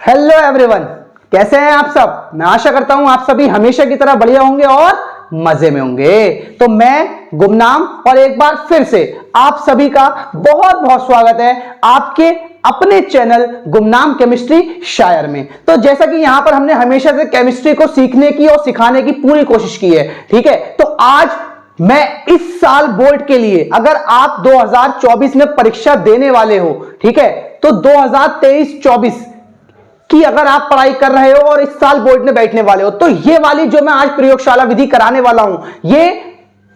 Hello everyone, कैसे हैं आप सब। मैं आशा करता हूं आप सभी हमेशा की तरह बढ़िया होंगे और मजे में होंगे। तो मैं गुमनाम और एक बार फिर से आप सभी का बहुत बहुत स्वागत है आपके अपने चैनल गुमनाम केमिस्ट्री शायर में। तो जैसा कि यहां पर हमने हमेशा से केमिस्ट्री को सीखने की और सिखाने की पूरी कोशिश की है, ठीक है। तो आज मैं इस साल बोर्ड के लिए, अगर आप 2024 में परीक्षा देने वाले हो, ठीक है, तो 2023-24 कि अगर आप पढ़ाई कर रहे हो और इस साल बोर्ड में बैठने वाले हो, तो ये वाली जो मैं आज प्रयोगशाला विधि कराने वाला हूं, ये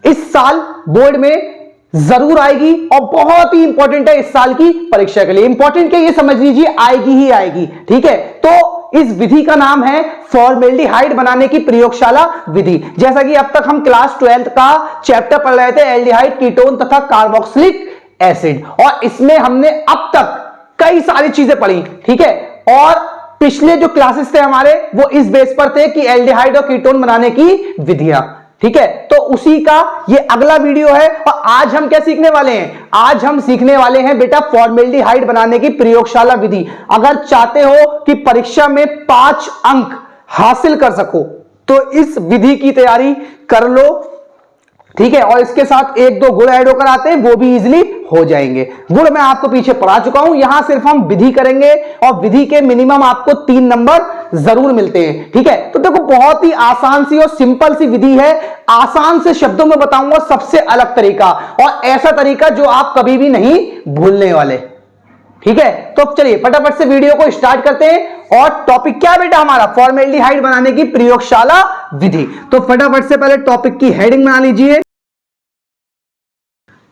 इस साल बोर्ड में जरूर आएगी और बहुत ही इंपॉर्टेंट है इस साल की परीक्षा के लिए। इंपॉर्टेंट क्या, ये समझ लीजिए आएगी ही आएगी, ठीक है। तो इस विधि का नाम है फॉर्मेल्डिहाइड बनाने की प्रयोगशाला विधि। जैसा कि अब तक हम क्लास 12 का चैप्टर पढ़ रहे थे, एल्डिहाइड, कीटोन तथा कार्बोक्सिलिक एसिड, और इसमें हमने अब तक कई सारी चीजें पढ़ी, ठीक है। और पिछले जो क्लासेस थे हमारे वो इस बेस पर थे कि एल्डिहाइड और कीटोन बनाने की विधियां, ठीक है। तो उसी का ये अगला वीडियो है और आज हम क्या सीखने वाले हैं, आज हम सीखने वाले हैं बेटा फॉर्मेल्डिहाइड बनाने की प्रयोगशाला विधि। अगर चाहते हो कि परीक्षा में 5 अंक हासिल कर सको तो इस विधि की तैयारी कर लो, ठीक है। और इसके साथ 1-2 गुण ऐड होकर आते हैं, वो भी इजीली हो जाएंगे। गुण मैं आपको पीछे पढ़ा चुका हूं, यहां सिर्फ हम विधि करेंगे और विधि के मिनिमम आपको 3 नंबर जरूर मिलते हैं, ठीक है। तो देखो बहुत ही आसान सी और सिंपल सी विधि है, आसान से शब्दों में बताऊंगा, सबसे अलग तरीका और ऐसा तरीका जो आप कभी भी नहीं भूलने वाले, ठीक है। तो चलिए फटाफट से वीडियो को स्टार्ट करते हैं। और टॉपिक क्या है बेटा हमारा, फॉर्मेल्डिहाइड बनाने की प्रयोगशाला विधि। तो फटाफट से पहले टॉपिक की हेडिंग बना लीजिए,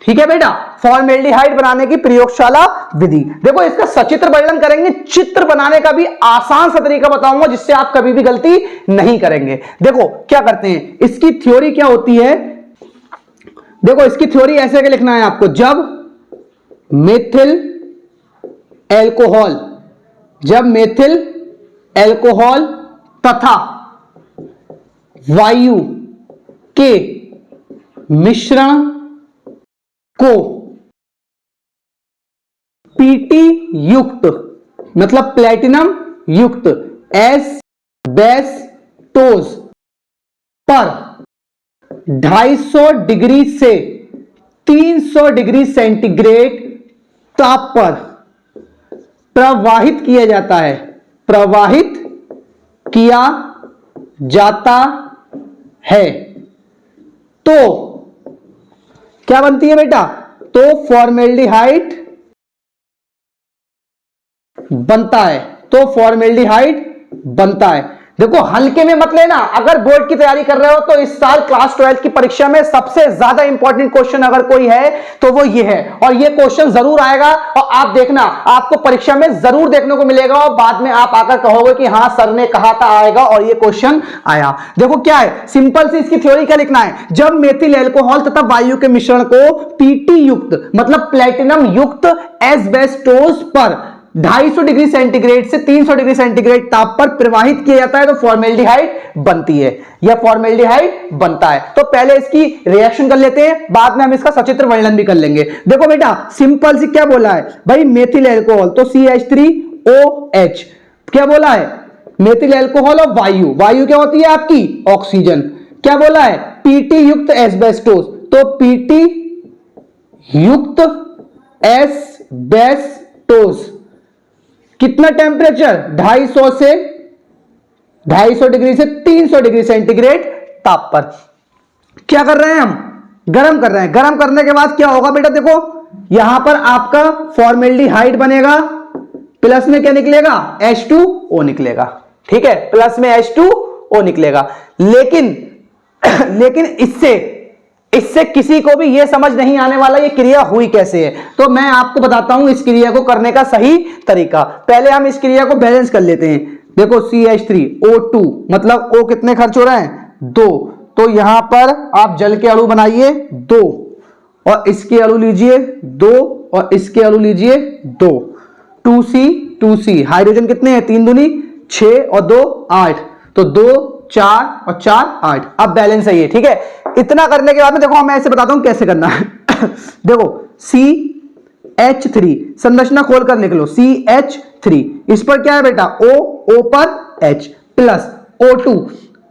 ठीक है बेटा, फॉर्मेल्डिहाइड बनाने की प्रयोगशाला विधि। देखो इसका सचित्र वर्णन करेंगे, चित्र बनाने का भी आसान सा तरीका बताऊंगा जिससे आप कभी भी गलती नहीं करेंगे। देखो क्या करते हैं, इसकी थ्योरी क्या होती है, देखो इसकी थ्योरी ऐसे के लिखना है आपको। जब मेथिल एल्कोहल, जब मेथिल एल्कोहल तथा वायु के मिश्रण को पीटी युक्त, मतलब प्लेटिनम युक्त एस्बेस्टोस पर 250 डिग्री से 300 डिग्री सेंटीग्रेड ताप पर प्रवाहित किया जाता है, प्रवाहित किया जाता है, तो क्या बनती है बेटा, तो फॉर्मेल्डिहाइड बनता है, तो फॉर्मेल्डिहाइड बनता है। देखो हल्के में मत लेना, अगर बोर्ड की तैयारी कर रहे हो तो इस साल क्लास 12 की परीक्षा में सबसे ज्यादा इंपॉर्टेंट क्वेश्चन अगर कोई है तो वो ये है, और ये क्वेश्चन जरूर आएगा और आप देखना आपको परीक्षा में जरूर देखने को मिलेगा और बाद में आप आकर कहोगे कि हाँ सर ने कहा था आएगा और ये क्वेश्चन आया। देखो क्या है, सिंपल सी इसकी थ्योरी क्या लिखना है, जब मेथिल एल्कोहल तथा वायु के मिश्रण को पीटी युक्त, मतलब प्लेटिनम युक्त एस्बेस्टोस पर 250 डिग्री सेंटीग्रेड से 300 डिग्री सेंटीग्रेड ताप पर प्रवाहित किया जाता है तो फॉर्मेल्डिहाइड बनती है, या फॉर्मेल्डिहाइड बनता है। तो पहले इसकी रिएक्शन कर लेते हैं, बाद में हम इसका सचित्र वर्णन भी कर लेंगे। देखो बेटा सिंपल सी क्या बोला है भाई, मेथिल एल्कोहल तो CH3OH, क्या बोला है, मेथिल एल्कोहल और वायु, वायु क्या होती है आपकी ऑक्सीजन, क्या बोला है पीटी युक्त एस्बेस्टोस, तो पीटी युक्त एस्बेस्टोस कितना टेम्परेचर, 250 डिग्री से 300 डिग्री सेंटीग्रेड ताप पर क्या कर रहे हैं हम, गर्म कर रहे हैं। गर्म करने के बाद क्या होगा बेटा, देखो यहां पर आपका फॉर्मेल्डिहाइड बनेगा, प्लस में क्या निकलेगा, H2O निकलेगा, ठीक है, प्लस में H2O निकलेगा। लेकिन इससे किसी को भी यह समझ नहीं आने वाला ये क्रिया हुई कैसे है, तो मैं आपको बताता हूं इस क्रिया को करने का सही तरीका। पहले हम इस क्रिया को बैलेंस कर लेते हैं। देखो CH3O2, मतलब O कितने खर्च हो रहे हैं, 2, तो यहां पर आप जल के अणु बनाइए 2 और इसके अणु लीजिए 2 और इसके अणु लीजिए 2, 2C हाइड्रोजन कितने हैं, 3 दूनी 6 और 2 8, तो 2 4 और 4 8। अब बैलेंस है ये, ठीक है। इतना करने के बाद में देखो मैं ऐसे बताता हूं कैसे करना है देखो CH3 संरचना खोलकर लिख लो, CH 3। इस पर क्या है बेटा O पर H प्लस O2।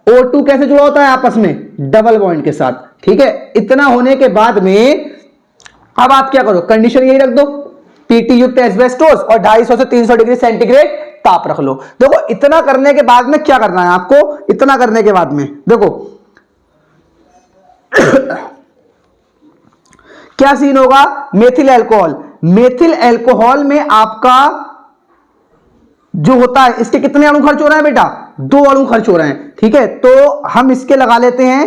O2 कैसे जुड़ा होता है आपस में, डबल बॉन्ड के साथ। ठीक है, इतना होने के बाद में अब आप क्या करो, कंडीशन यही रख दो, पीटी युक्त एस्बेस्टोस और 250 से 300 डिग्री सेंटीग्रेड ताप रख लो। देखो इतना करने के बाद में क्या करना है आपको, इतना करने के बाद में देखो क्या सीन होगा, मेथिल अल्कोहल। मेथिल अल्कोहल में आपका जो होता है, इसके कितने अणु खर्च हो रहे हैं बेटा, 2 अणु खर्च हो रहे हैं। ठीक है, तो हम इसके लगा लेते हैं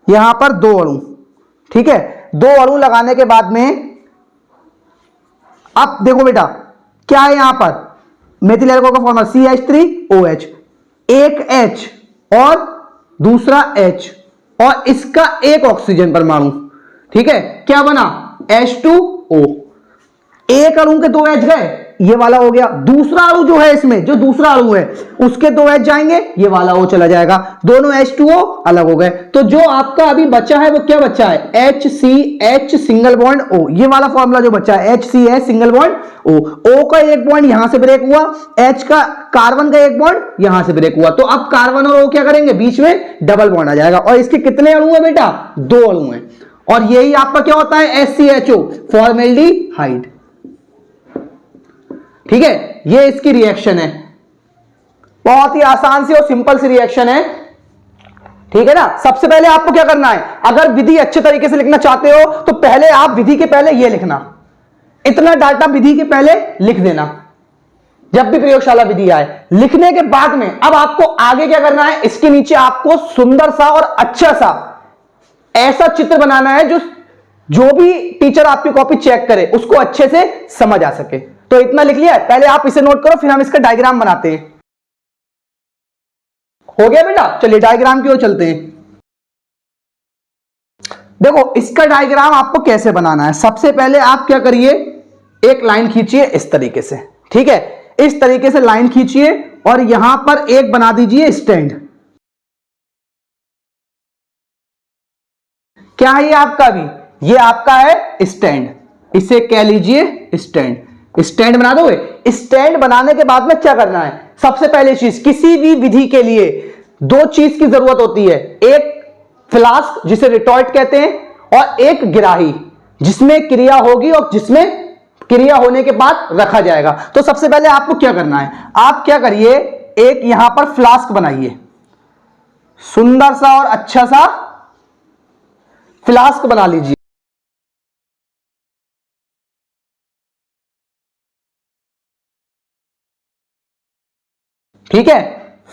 यहां पर 2 अणु। ठीक है, 2 अणु लगाने के बाद में अब देखो बेटा क्या है यहां पर, मेथिल अल्कोहल का फॉर्मूला CH3OH, एक H और दूसरा H और इसका एक ऑक्सीजन परमाणु। ठीक है, क्या बना H2O। एक अणु के 2 H गए, ये वाला हो गया। दूसरा अणु जो है इसमें, जो दूसरा अणु है उसके 2 H जाएंगे, ये वाला O चला जाएगा, दोनों H2O अलग हो गए। तो जो आपका अभी बचा है वो क्या बचा है, HCH सिंगल बॉन्ड O। ये वाला फॉर्मूला जो बचा है HCH single bond O। O का एक बॉन्ड यहां से ब्रेक हुआ, H का कार्बन का एक बॉन्ड यहां से ब्रेक हुआ, तो अब कार्बन और O क्या करेंगे, बीच में डबल बॉन्ड आ जाएगा। और इसके कितने अणु है बेटा, 2 अणु है। और यही आपका क्या होता है SCHO, फॉर्मेल्डिहाइड। ठीक है, ये इसकी रिएक्शन है, बहुत ही आसान सी और सिंपल सी रिएक्शन है। ठीक है ना, सबसे पहले आपको क्या करना है, अगर विधि अच्छे तरीके से लिखना चाहते हो तो पहले आप विधि के पहले ये लिखना, इतना डाटा विधि के पहले लिख देना जब भी प्रयोगशाला विधि आए। लिखने के बाद में अब आपको आगे क्या करना है, इसके नीचे आपको सुंदर सा और अच्छा सा ऐसा चित्र बनाना है जो भी टीचर आपकी कॉपी चेक करे उसको अच्छे से समझ आ सके। तो इतना लिख लिया है, पहले आप इसे नोट करो, फिर हम इसका डायग्राम बनाते हैं। हो गया बेटा, चलिए डायग्राम की ओर चलते हैं। देखो इसका डायग्राम आपको कैसे बनाना है, सबसे पहले आप क्या करिए, एक लाइन खींचिए इस तरीके से। ठीक है, इस तरीके से लाइन खींचिए और यहां पर एक बना दीजिए स्टैंड। क्या है ये आपका, भी ये आपका है स्टैंड, इसे कह लीजिए स्टैंड। स्टैंड बना दोगे। स्टैंड बनाने के बाद में क्या करना है, सबसे पहले चीज, किसी भी विधि के लिए 2 चीज की जरूरत होती है, एक फ्लास्क जिसे रिटॉर्ट कहते हैं और एक गिराही जिसमें क्रिया होगी और जिसमें क्रिया होने के बाद रखा जाएगा। तो सबसे पहले आपको क्या करना है, आप क्या करिए, एक यहां पर फ्लास्क बनाइए, सुंदर सा और अच्छा सा फ्लास्क बना लीजिए। ठीक है,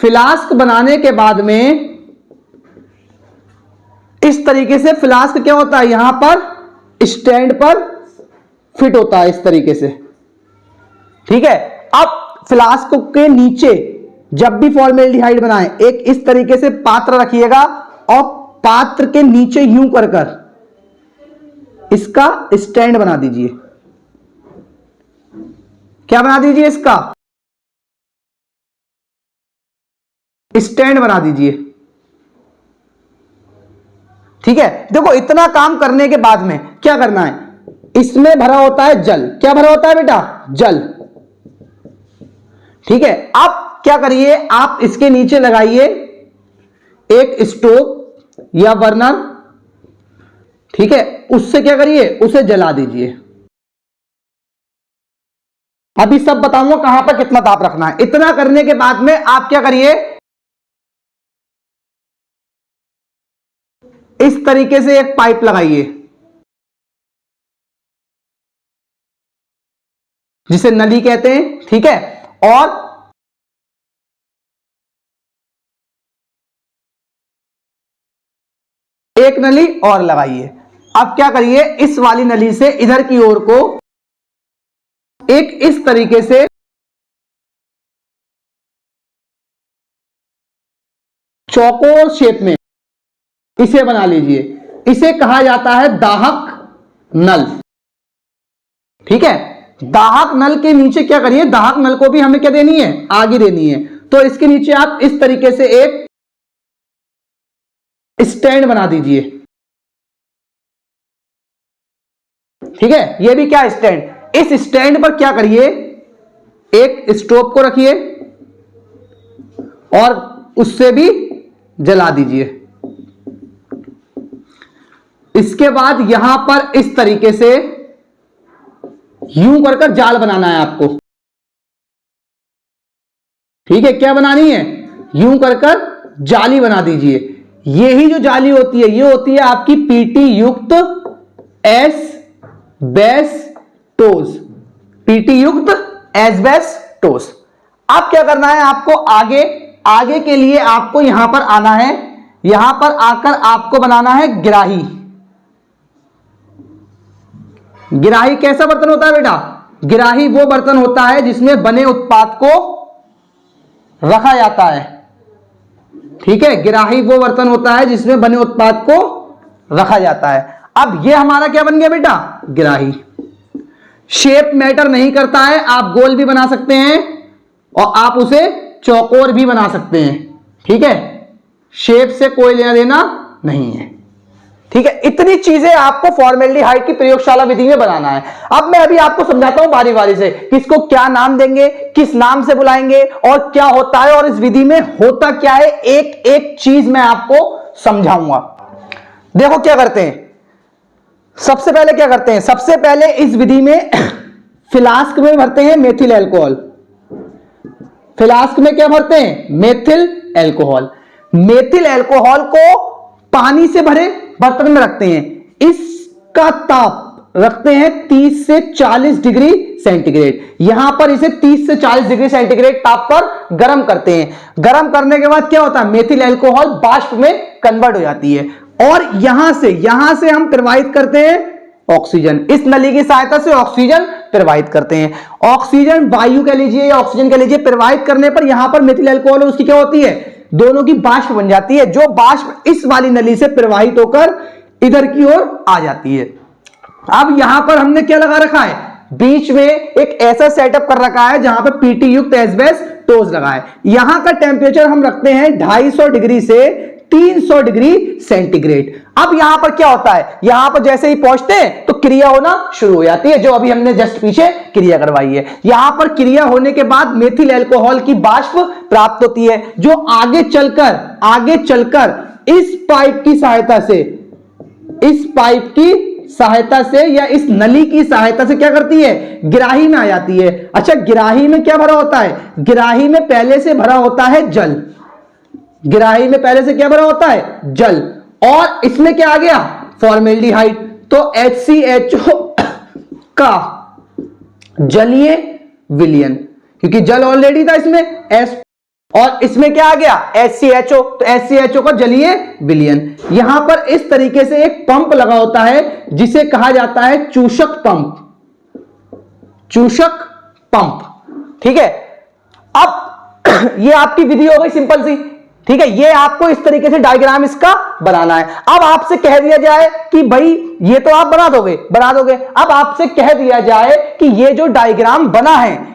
फ्लास्क बनाने के बाद में इस तरीके से फ्लास्क क्या होता है, यहां पर स्टैंड पर फिट होता है इस तरीके से। ठीक है, अब फ्लास्क के नीचे जब भी फॉर्मेल्डिहाइड बनाएं, एक इस तरीके से पात्र रखिएगा और पात्र के नीचे यूं कर इसका स्टैंड बना दीजिए। क्या बना दीजिए, इसका स्टैंड बना दीजिए। ठीक है, देखो इतना काम करने के बाद में क्या करना है, इसमें भरा होता है जल। क्या भरा होता है बेटा, जल। ठीक है, अब क्या करिए, आप इसके नीचे लगाइए एक स्टोव या बर्नर। ठीक है, उससे क्या करिए, उसे जला दीजिए। अभी सब बताऊंगा कहां पर कितना ताप रखना है। इतना करने के बाद में आप क्या करिए, इस तरीके से एक पाइप लगाइए जिसे नली कहते हैं। ठीक है, और एक नली और लगाइए। अब क्या करिए, इस वाली नली से इधर की ओर को एक इस तरीके से चौकोर शेप में इसे बना लीजिए। इसे कहा जाता है दाहक नल। ठीक है, दाहक नल के नीचे क्या करिए, दाहक नल को भी हमें क्या देनी है, आगे देनी है। तो इसके नीचे आप इस तरीके से एक स्टैंड बना दीजिए। ठीक है, ये भी क्या स्टैंड, इस स्टैंड पर क्या करिए, एक स्टोव को रखिए और उससे भी जला दीजिए। इसके बाद यहां पर इस तरीके से यूं कर जाल बनाना है आपको। ठीक है, क्या बनानी है? यूं कर जाली बना दीजिए। यही जो जाली होती है ये होती है आपकी पीटी युक्त एस्बेस्टोस। पीटी युक्त एस्बेस्टोस। अब क्या करना है आपको? आगे के लिए आपको यहां पर आना है। यहां पर आकर आपको बनाना है गिराही। गिराही कैसा बर्तन होता है बेटा? गिराही वो बर्तन होता है जिसमें बने उत्पाद को रखा जाता है। ठीक है, गिराही वो बर्तन होता है जिसमें बने उत्पाद को रखा जाता है। अब ये हमारा क्या बन गया बेटा? गिराही। शेप मैटर नहीं करता है, आप गोल भी बना सकते हैं और आप उसे चौकोर भी बना सकते हैं। ठीक है, शेप से कोई लेना देना नहीं है। ठीक है, इतनी चीजें आपको फॉर्मेल्डिहाइड की प्रयोगशाला विधि में बनाना है। अब मैं अभी आपको समझाता हूं बारी बारी से, किसको क्या नाम देंगे, किस नाम से बुलाएंगे और क्या होता है और इस विधि में होता क्या है, एक एक चीज मैं आपको समझाऊंगा। देखो क्या करते हैं, सबसे पहले क्या करते हैं? सबसे पहले इस विधि में फ्लास्क में भरते हैं मेथिल अल्कोहल। फ्लास्क में क्या भरते हैं? Methyl alcohol. मेथिल अल्कोहल को पानी से भरे बर्तन में रखते हैं। इसका ताप रखते हैं 30 से 40 डिग्री सेंटीग्रेड। यहां पर इसे 30 से 40 डिग्री सेंटीग्रेड ताप पर गर्म करते हैं। गर्म करने के बाद क्या होता है? मेथिल अल्कोहल वाष्प में कन्वर्ट हो जाती है और यहां से हम प्रवाहित करते हैं ऑक्सीजन। इस नली की सहायता से ऑक्सीजन प्रवाहित करते हैं। ऑक्सीजन वायु कह लीजिए या ऑक्सीजन कह लीजिए, प्रवाहित करने पर यहां पर मेथिल अल्कोहल उसकी क्या होती है? दोनों की वाष्प बन जाती है, जो वाष्प इस वाली नली से प्रवाहित होकर इधर की ओर आ जाती है। अब यहां पर हमने क्या लगा रखा है? बीच में एक ऐसा सेटअप कर रखा है जहां पर पीटी युक्त एस्बेस्टोस लगा है। यहां का टेम्परेचर हम रखते हैं 250 डिग्री से 300 डिग्री सेंटीग्रेड। अब यहां पर क्या होता है? यहां पर जैसे ही पहुंचते हैं तो क्रिया होना शुरू हो जाती है, जो अभी हमने जस्ट पीछे क्रिया करवाई है। यहां पर क्रिया होने के बाद मेथिल अल्कोहल की वाष्प प्राप्त होती है, जो आगे चलकर इस पाइप की सहायता से या इस नली की सहायता से क्या करती है? गिराही में आ जाती है। अच्छा, गिराही में क्या भरा होता है? गिराही में पहले से भरा होता है जल। गिराही में पहले से क्या भरा होता है? जल। और इसमें क्या आ गया? फॉर्मेल्डिहाइड। तो HCHO का जलीय विलयन, क्योंकि जल ऑलरेडी था इसमें S, और इसमें क्या आ गया? HCHO। तो HCHO का जलीय विलयन। यहां पर इस तरीके से एक पंप लगा होता है जिसे कहा जाता है चूषक पंप। चूषक पंप। ठीक है, अब ये आपकी विधि हो गई सिंपल सी। ठीक है, ये आपको इस तरीके से डायग्राम इसका बनाना है। अब आपसे कह दिया जाए कि भाई ये तो आप बना दोगे। अब आपसे कह दिया जाए कि ये जो डायग्राम बना है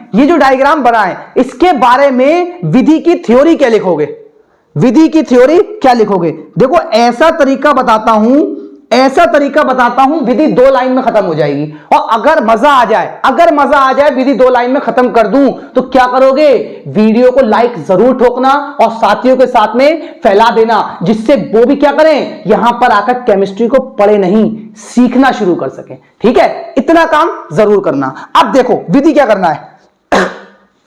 इसके बारे में विधि की थ्योरी क्या लिखोगे? देखो, ऐसा तरीका बताता हूं विधि 2 लाइन में खत्म हो जाएगी। और अगर मजा आ जाए विधि 2 लाइन में खत्म कर दूं तो क्या करोगे? वीडियो को लाइक जरूर ठोकना और साथियों के साथ में फैला देना, जिससे वो भी क्या करें? यहां पर आकर केमिस्ट्री को पढ़े नहीं, सीखना शुरू कर सके। ठीक है, इतना काम जरूर करना। अब देखो विधि क्या करना है।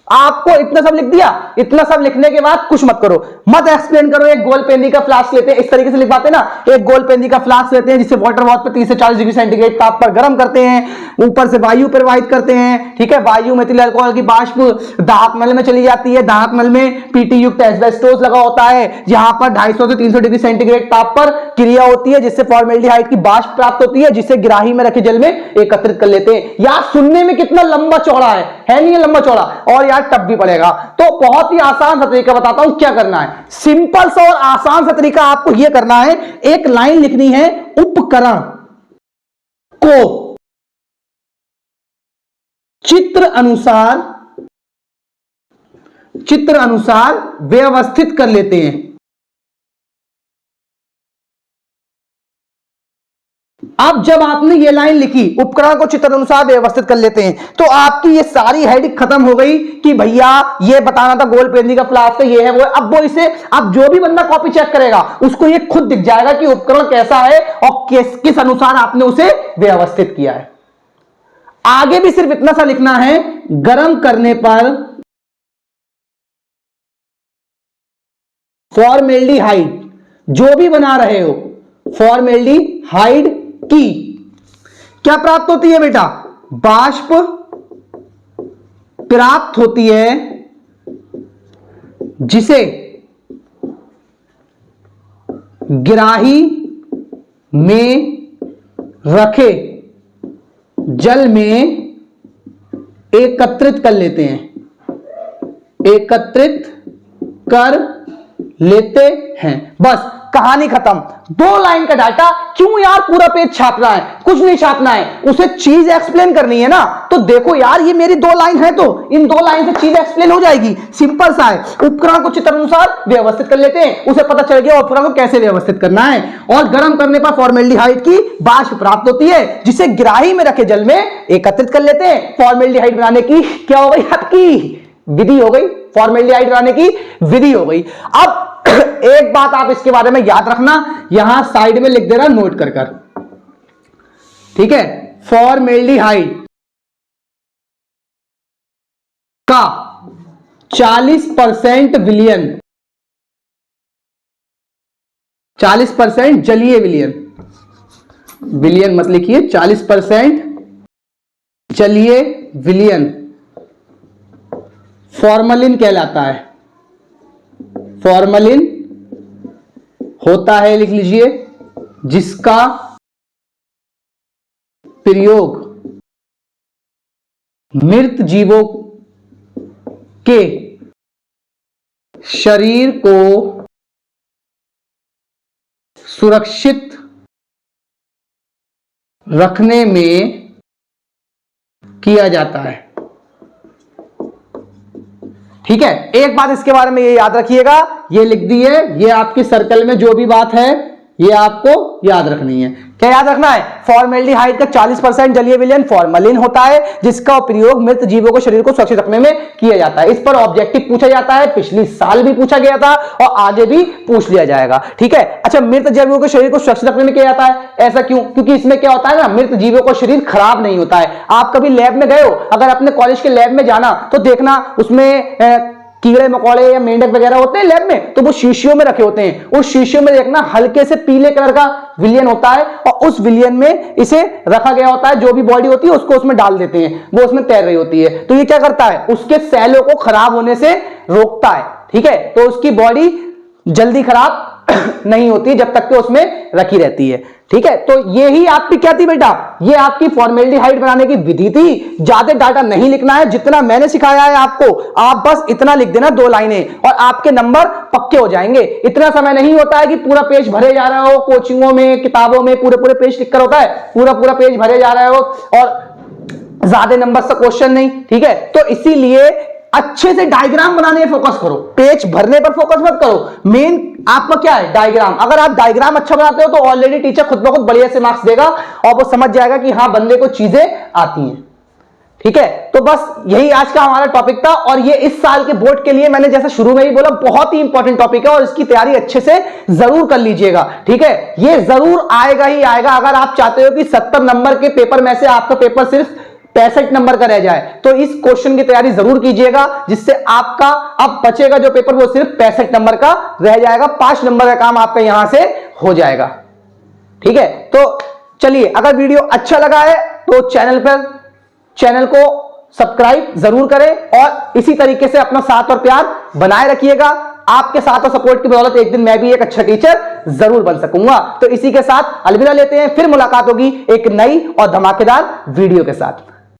आपको इतना सब लिख दिया। इतना सब लिखने के बाद कुछ मत करो, मत एक्सप्लेन करो। एक गोल पेंदी का फ्लास्क लेते हैं, इस तरीके से लिखवाते हैं ना, एक गोल पेंदी का फ्लास्क लेते हैं जिसे वाटर बाथ पे 30 से 40 डिग्री सेंटीग्रेड ताप पर गर्म करते हैं, ऊपर से वायु प्रवाहित करते हैं। ठीक है, वायु मेथिल अल्कोहल की वाष्प दाहक नल में चली जाती है। दाहक नल में पीटी युक्त एस्बेस्टोस लगा होता है, जहां पर 250 से 300 डिग्री सेंटीग्रेड ताप पर क्रिया होती है, जिससे फॉर्मेल्डिहाइड की वाष्प प्राप्त होती है, जिसे गिराही में रखे जल में एकत्रित कर लेते हैं। यार सुनने में कितना लंबा चौड़ा है नहीं है? लंबा चौड़ा, और यार टब भी पड़ेगा। तो बहुत ही आसान सा तरीका बताता हूं क्या करना है। सिंपल सा और आसान सा तरीका आपको यह करना है। एक लाइन लिखनी है, उपकरण को चित्र अनुसार व्यवस्थित कर लेते हैं। अब अब जब आपने ये लाइन लिखी, उपकरण को चित्र अनुसार व्यवस्थित कर लेते हैं, तो आपकी ये सारी हेडिंग खत्म हो गई कि भैया ये बताना था गोल पेंदी का फ्लास्क ये है वो है। अब वो इसे, अब जो भी बंदा कॉपी चेक करेगा उसको ये खुद दिख जाएगा कि उपकरण कैसा है और किस अनुसार आपने उसे व्यवस्थित किया है। आगे भी सिर्फ इतना सा लिखना है, गर्म करने पर फॉर्मेल्डिहाइड जो भी बना रहे हो, फॉर्मेल्डिहाइड की क्या प्राप्त होती है बेटा? वाष्प प्राप्त होती है, जिसे गिराही में रखे जल में एकत्रित कर लेते हैं, एकत्रित कर लेते हैं। बस कहानी खत्म। 2 लाइन का डाटा। क्यों यार पूरा पेज छापना है? कुछ नहीं छापना है, उसे चीज एक्सप्लेन करनी है ना। तो देखो यार ये मेरी 2 लाइन है, तो इन 2 लाइन से चीज एक्सप्लेन हो जाएगी। सिंपल सा है, उपकरण को चित्र अनुसार व्यवस्थित कर लेते हैं, उसे पता चल गया उपकरण को कैसे व्यवस्थित करना है। और गर्म करने पर फॉर्मेल्डिहाइड की वाष्प प्राप्त होती है, जिसे गिराही में रखे जल में एकत्रित कर लेते हैं। फॉर्मेल्डिहाइड बनाने की क्या हो गई? आपकी विधि हो गई, फॉर्मेल्डिहाइड बनाने की विधि हो गई। अब एक बात आप इसके बारे में याद रखना, यहां साइड में लिख देना नोट कर कर, ठीक है? फॉर्मेल्डिहाइड का 40% विलयन, 40% जलीय विलयन, विलयन मत लिखिए, 40% जलीय विलयन फॉर्मलिन कहलाता है। फॉर्मलिन होता है, लिख लीजिए, जिसका प्रयोग मृत जीवों के शरीर को सुरक्षित रखने में किया जाता है। ठीक है, एक बात इसके बारे में ये याद रखिएगा, ये लिख दी है, ये आपकी सर्कल में जो भी बात है ये आपको याद रखनी है। क्या याद रखना है? फॉर्मेल्डिहाइड का 40% जलीय विलयन फॉर्मलिन होता है, जिसका प्रयोग मृत जीवों को शरीर को सुरक्षित रखने में किया जाता है। इस पर ऑब्जेक्टिव पूछा जाता है, पिछली साल भी पूछा गया था और आगे भी पूछ लिया जाएगा। ठीक है, अच्छा, मृत जीवों को शरीर को सुरक्षित रखने में किया जाता है, ऐसा क्यों? क्योंकि इसमें क्या होता है ना, मृत जीवों का शरीर खराब नहीं होता है। आप कभी लैब में गए हो, अगर अपने कॉलेज के लैब में जाना तो देखना उसमें कीड़े मकोड़े या मेंढक वगैरह होते हैं लैब में, तो वो शीशियों में रखे होते हैं। उस शीशियों में देखना हल्के से पीले कलर का विलयन होता है और उस विलयन में इसे रखा गया होता है। जो भी बॉडी होती है उसको उसमें डाल देते हैं, वो उसमें तैर रही होती है। तो ये क्या करता है? उसके सेलों को खराब होने से रोकता है। ठीक है, तो उसकी बॉडी जल्दी खराब नहीं होती जब तक कि उसमें रखी रहती है। ठीक है, तो ये ही आपकी क्या थी बेटा? ये आपकी फॉर्मेल्डिहाइड बनाने की विधि थी। ज्यादा डाटा नहीं लिखना है, जितना मैंने सिखाया है आपको आप बस इतना लिख देना, 2 लाइनें, और आपके नंबर पक्के हो जाएंगे। इतना समय नहीं होता है कि पूरा पेज भरे जा रहा हो, कोचिंगों में किताबों में पूरे पेज लिखकर होता है, पूरा पेज भरे जा रहे हो और ज्यादा नंबर से क्वेश्चन नहीं। ठीक है, तो इसीलिए अच्छे से डायग्राम बनाने में फोकस करो, पेज भरने पर फोकस मत करो। मेन आपका क्या है? डायग्राम। अगर आप डायग्राम अच्छा बनाते हो तो ऑलरेडी टीचर खुद ब खुद बढ़िया से मार्क्स देगा और वो समझ जाएगा कि हाँ बंदे को चीजें आती हैं। ठीक है, तो बस यही आज का हमारा टॉपिक था और ये इस साल के बोर्ड के लिए मैंने जैसा शुरू में ही बोला बहुत ही इंपॉर्टेंट टॉपिक है और इसकी तैयारी अच्छे से जरूर कर लीजिएगा। ठीक है, ये जरूर आएगा ही आएगा। अगर आप चाहते हो कि 70 नंबर के पेपर में से आपका पेपर सिर्फ 65 नंबर का रह जाए तो इस क्वेश्चन की तैयारी जरूर कीजिएगा, जिससे आपका अब बचेगा जो पेपर वो सिर्फ 65 नंबर का रह जाएगा। 5 नंबर का काम आपका यहां से हो जाएगा। ठीक है, तो चलिए, अगर वीडियो अच्छा लगा है तो चैनल को सब्सक्राइब जरूर करें और इसी तरीके से अपना साथ और प्यार बनाए रखिएगा। आपके साथ और सपोर्ट की बदौलत एक दिन मैं भी एक अच्छा टीचर जरूर बन सकूंगा। तो इसी के साथ अलविदा लेते हैं, फिर मुलाकात होगी एक नई और धमाकेदार वीडियो के साथ।